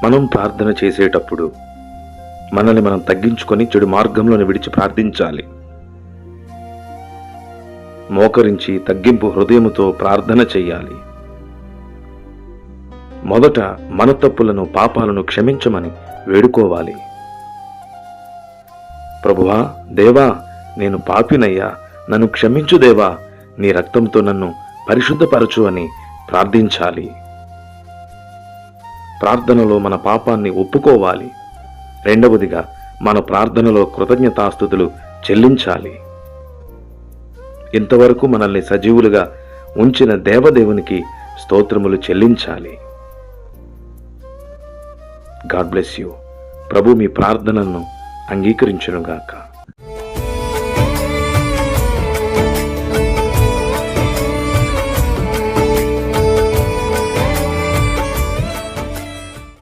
మనం ప్రార్థన చేసేటప్పుడు మనల్ని మనం తగ్గించుకొని చెడు మార్గంలోని విడిచి ప్రార్థించాలి. మోకరించి తగ్గింపు హృదయముతో ప్రార్థన చెయ్యాలి. మొదట మన తప్పులను, పాపాలను క్షమించమని వేడుకోవాలి. ప్రభువా, దేవా, నేను పాపినయ్యా, నన్ను క్షమించు దేవా, నీ రక్తంతో నన్ను పరిశుద్ధపరచు అని ప్రార్థించాలి. ప్రార్థనలో మన పాపాన్ని ఒప్పుకోవాలి. రెండవదిగా, మన ప్రార్థనలో కృతజ్ఞతాస్తుతులు చెల్లించాలి. ఇంతవరకు మనల్ని సజీవులుగా ఉంచిన దేవదేవునికి స్తోత్రములు చెల్లించాలి. God bless you. ప్రభు మీ ప్రార్థనలను అంగీకరించునుగాక.